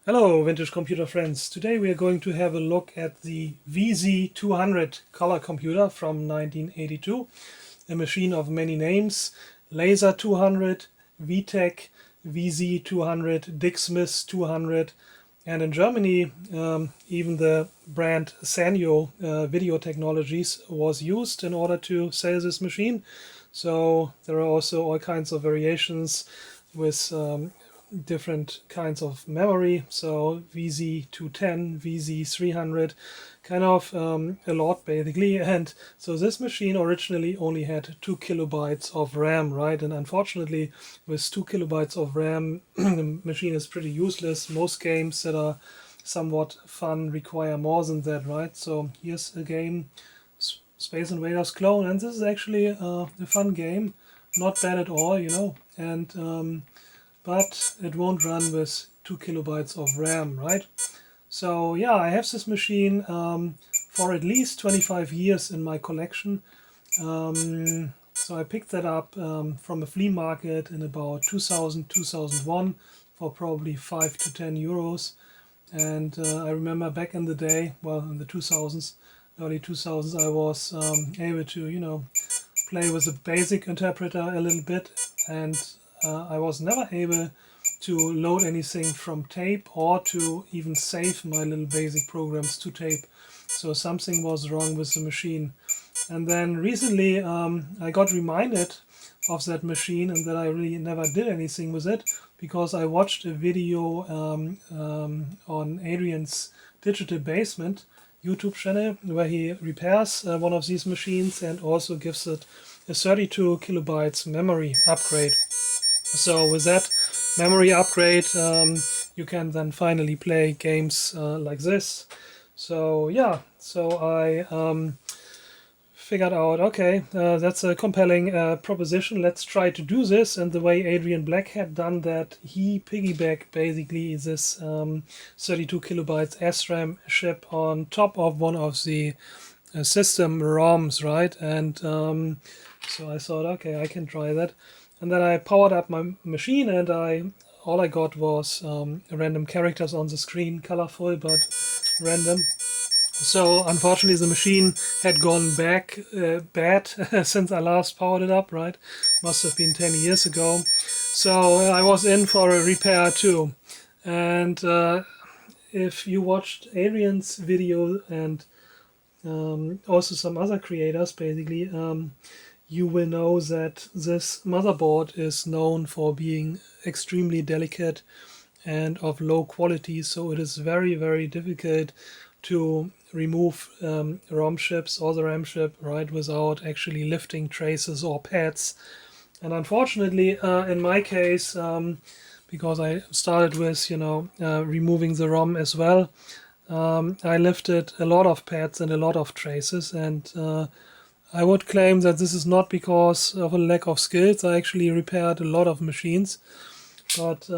Hello vintage computer friends. Today we are going to have a look at the VZ200 color computer from 1982, a machine of many names: Laser 200, VTech, VZ200, Dicksmith 200, and in Germany even the brand Sanyo Video Technologies was used in order to sell this machine. So there are also all kinds of variations with different kinds of memory, so VZ210, VZ300, kind of a lot basically. And so this machine originally only had 2 kilobytes of RAM, right? And unfortunately with 2 kilobytes of RAM the machine is pretty useless. Most games that are somewhat fun require more than that, right? So here's a game, Space Invaders Clone, and this is actually a fun game, not bad at all, and but it won't run with 2 kilobytes of RAM, right? So yeah, I have this machine for at least 25 years in my collection. So I picked that up from a flea market in about 2000, 2001 for probably 5 to 10 euros. And I remember back in the day, well, in the 2000s, early 2000s, I was able to, play with a basic interpreter a little bit, and I was never able to load anything from tape or to even save my little basic programs to tape. So something was wrong with the machine. And then recently I got reminded of that machine and that I really never did anything with it, because I watched a video on Adrian's Digital Basement YouTube channel where he repairs one of these machines and also gives it a 32 kilobytes memory upgrade. So with that memory upgrade you can then finally play games like this. So yeah, so I figured out, okay, that's a compelling proposition, let's try to do this. And the way Adrian Black had done that, he piggybacked basically this 32 kilobytes SRAM chip on top of one of the system ROMs, right? And so I thought, okay, I can try that. And then I powered up my machine, and all I got was random characters on the screen, colorful but random. So unfortunately the machine had gone back bad since I last powered it up, right? Must have been 10 years ago. So I was in for a repair too. And if you watched Adrian's video and also some other creators basically, you will know that this motherboard is known for being extremely delicate and of low quality, so it is very, very difficult to remove ROM chips or the RAM chip, right, without actually lifting traces or pads. And unfortunately, in my case, because I started with, removing the ROM as well, I lifted a lot of pads and a lot of traces, and I would claim that this is not because of a lack of skills. I actually repaired a lot of machines, but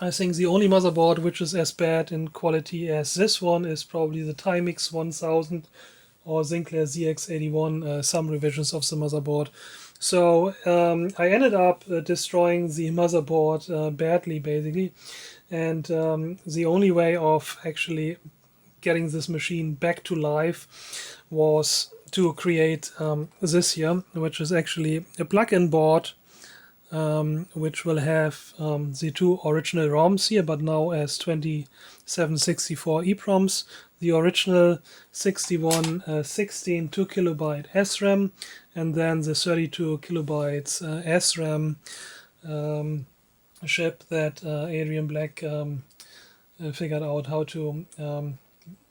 I think the only motherboard which is as bad in quality as this one is probably the Timex 1000 or Sinclair ZX81, some revisions of the motherboard. So I ended up destroying the motherboard badly basically, and the only way of actually getting this machine back to life was to create this here, which is actually a plug-in board which will have the two original ROMs here, but now as 2764 EEPROMs. The original 6116 2 kilobyte SRAM, and then the 32 kilobytes SRAM chip that Adrian Black figured out how to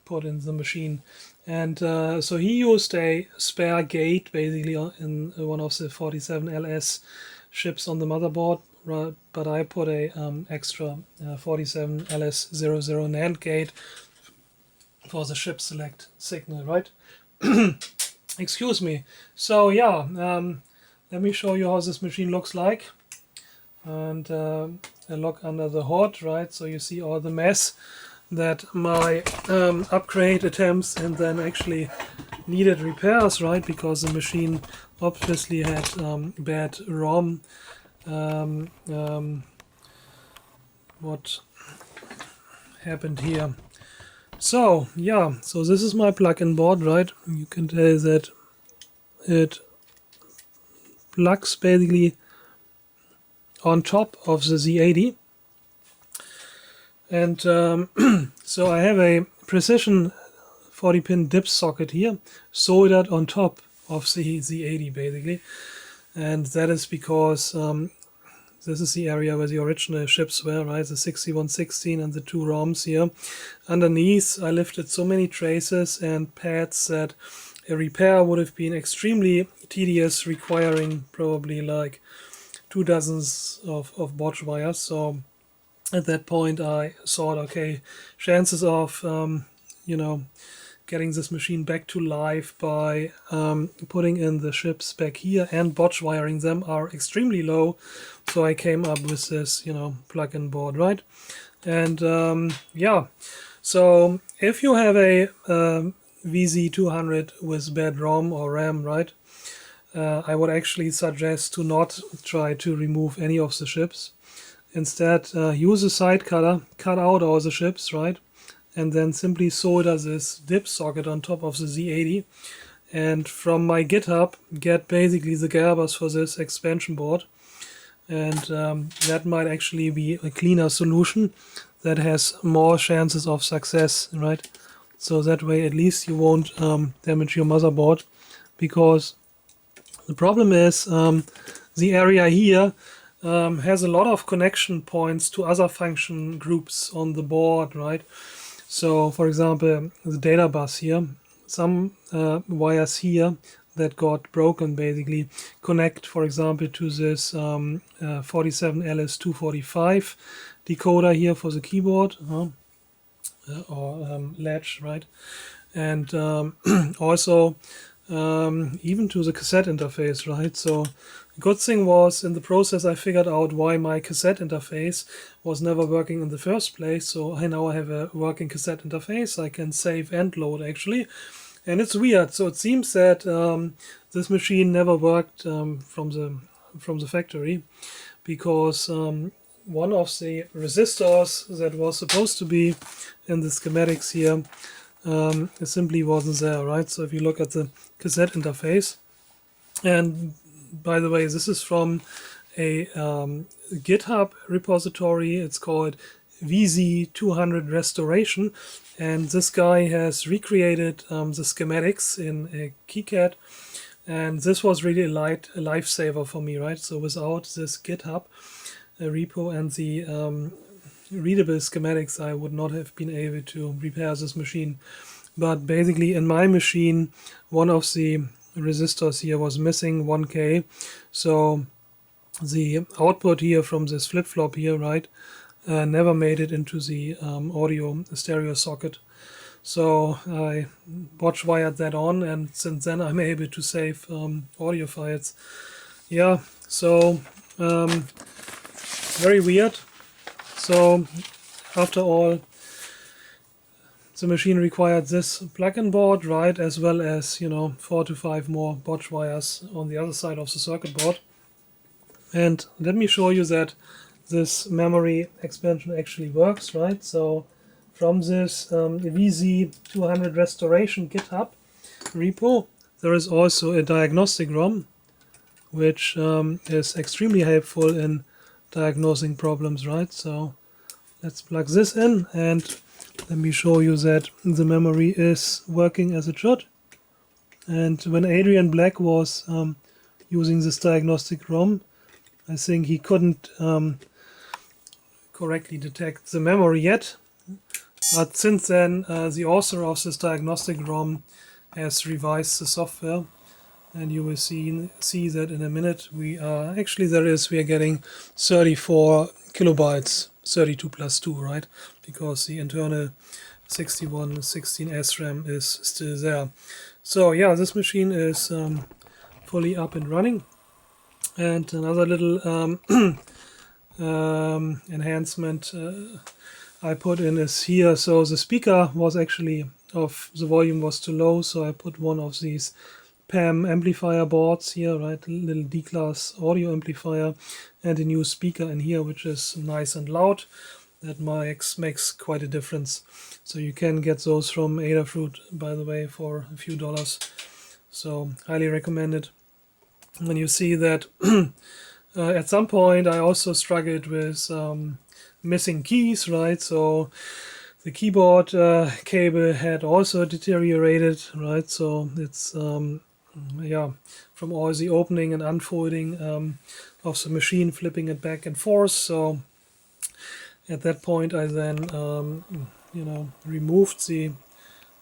put in the machine. And so he used a spare gate basically in one of the 47LS chips on the motherboard, but I put a extra 47LS00 NAND gate for the chip select signal, right? Excuse me. So yeah, let me show you how this machine looks like. And a look under the hood, right? So you see all the mess that my upgrade attempts and then actually needed repairs, right? Because the machine obviously had bad ROM. What happened here. So yeah, so this is my plug-in board, right? You can tell that it plugs basically on top of the Z80, and so I have a precision 40-pin dip socket here soldered on top of the Z80 basically, and that is because this is the area where the original chips were, right? The 6116 and the two ROMs here. Underneath, I lifted so many traces and pads that a repair would have been extremely tedious, requiring probably like 2 dozens of botch wires. So at that point, I thought, okay, chances of, you know, getting this machine back to life by putting in the chips back here and botch wiring them are extremely low. So I came up with this, you know, plug-in board, right? And yeah, so if you have a VZ200 with bad ROM or RAM, right, I would actually suggest to not try to remove any of the chips. Instead, use a side cutter, cut out all the chips, right? And then simply solder this dip socket on top of the Z80, and from my GitHub get basically the Gerbers for this expansion board, and that might actually be a cleaner solution that has more chances of success, right? So that way at least you won't damage your motherboard, because the problem is the area here has a lot of connection points to other function groups on the board, right? So, for example, the data bus here, some wires here that got broken basically connect, for example, to this 47LS245 decoder here for the keyboard or latch, right? And also even to the cassette interface, right? So the good thing was, in the process I figured out why my cassette interface was never working in the first place. So I now have a working cassette interface. I can save and load actually, and it's weird. So it seems that this machine never worked from the factory, because one of the resistors that was supposed to be in the schematics here it simply wasn't there, right? So if you look at the cassette interface, and by the way, this is from a GitHub repository. It's called VZ200 Restoration, and this guy has recreated the schematics in a KiCad, and this was really a lifesaver for me, right? So without this GitHub repo and the readable schematics, I would not have been able to repair this machine. But basically in my machine, one of the resistors here was missing 1K, so the output here from this flip-flop here, right, never made it into the audio stereo socket. So I botch wired that on, and since then I'm able to save audio files. Yeah, so very weird. So after all, the machine required this plug-in board, right, as well as, you know, 4 to 5 more botch wires on the other side of the circuit board. And let me show you that this memory expansion actually works, right? So from this VZ200 Restoration GitHub repo, there is also a diagnostic ROM, which is extremely helpful in diagnosing problems, right? So let's plug this in, and let me show you that the memory is working as it should. And when Adrian Black was using this diagnostic ROM, I think he couldn't correctly detect the memory yet. But since then, the author of this diagnostic ROM has revised the software, and you will see that in a minute. We are getting 34 kilobytes, 32 plus 2, right? Because the internal 6116 SRAM is still there. So yeah, this machine is fully up and running. And another little enhancement I put in is here. So the speaker was actually the volume was too low, so I put one of these PAM amplifier boards here, right, a little D-class audio amplifier, and a new speaker in here, which is nice and loud. that makes quite a difference. So you can get those from Adafruit, by the way, for a few dollars. So highly recommended. When you see that at some point I also struggled with missing keys, right? So the keyboard cable had also deteriorated, right? So it's yeah, from all the opening and unfolding of the machine, flipping it back and forth. So at that point I then you know, removed the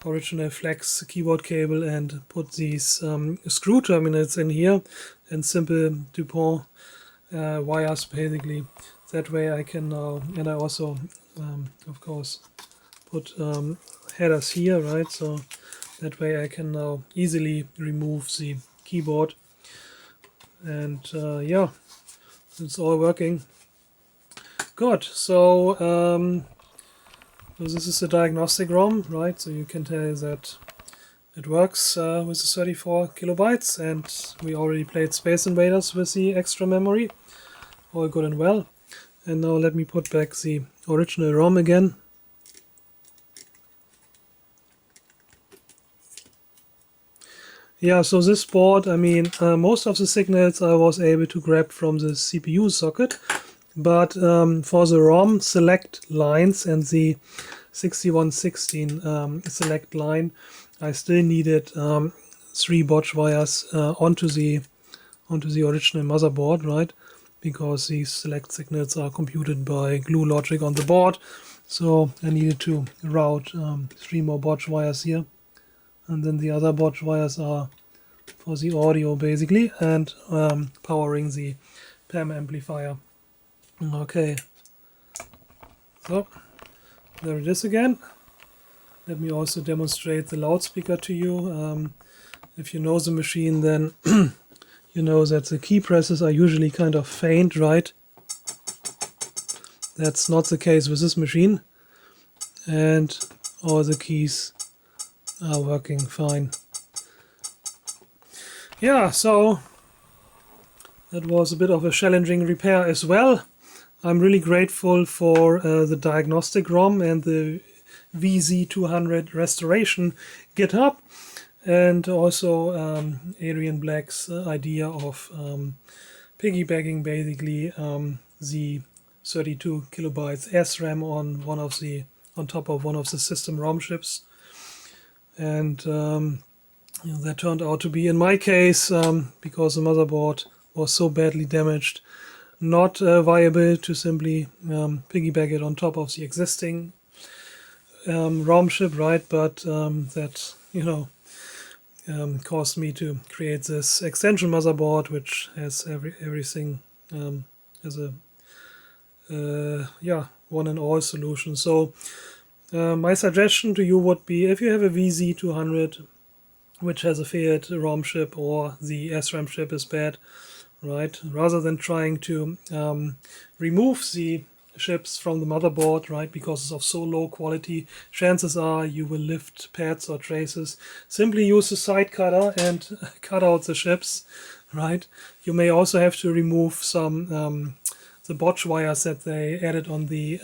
original flex keyboard cable and put these screw terminals in here and simple DuPont wires basically. That way I can now, and I also of course put headers here, right? So that way I can now easily remove the keyboard, and yeah, it's all working good. So so this is the diagnostic ROM, right? So you can tell that it works with the 34 kilobytes, and we already played Space Invaders with the extra memory. All good and well. And now let me put back the original ROM again. Yeah, so this board, I mean, most of the signals I was able to grab from the CPU socket, but for the ROM select lines and the 6116 select line, I still needed 3 botch wires onto the original motherboard, right? Because these select signals are computed by glue logic on the board. So I needed to route 3 more botch wires here, and then the other botch wires are for the audio basically, and powering the PAM amplifier. Okay, so there it is again. Let me also demonstrate the loudspeaker to you. If you know the machine, then you know that the key presses are usually kind of faint, right? That's not the case with this machine, and all the keys are working fine. Yeah, so that was a bit of a challenging repair as well. I'm really grateful for the diagnostic ROM and the VZ200 restoration GitHub, and also Adrian Black's idea of piggybacking basically the 32 kilobytes SRAM on top of one of the system ROM chips, and you know, that turned out to be, in my case, because the motherboard was so badly damaged, not viable to simply piggyback it on top of the existing ROM chip, right? But that, you know, caused me to create this extension motherboard, which has everything as a yeah, one and all solution. So my suggestion to you would be, if you have a VZ200 which has a failed ROM chip, or the SRAM chip is bad, right? Rather than trying to remove the chips from the motherboard, right, because of so low quality, chances are you will lift pads or traces. Simply use the side cutter and cut out the chips, right? You may also have to remove some the botch wires that they added on the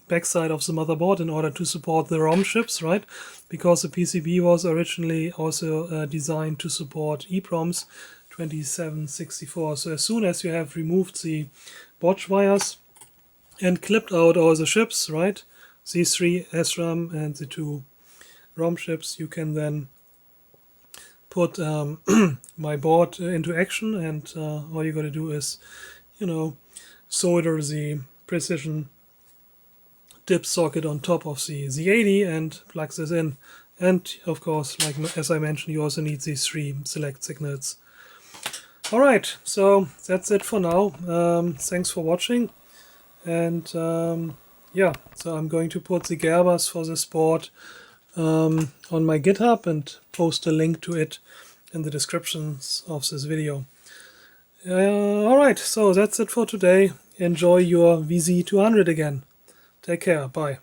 backside of the motherboard in order to support the ROM chips, right? Because the PCB was originally also designed to support EEPROMs 2764. So as soon as you have removed the botch wires and clipped out all the chips, right, these 3 SRAM and the 2 ROM chips, you can then put my board into action, and all you got to do is, you know, solder the precision dip socket on top of the Z80 and plug this in. And of course, like as I mentioned, you also need these 3 select signals. Alright, so that's it for now. Thanks for watching, and yeah, so I'm going to put the Gerbers for this board on my GitHub and post a link to it in the descriptions of this video. Alright, so that's it for today. Enjoy your VZ200 again. Take care, bye.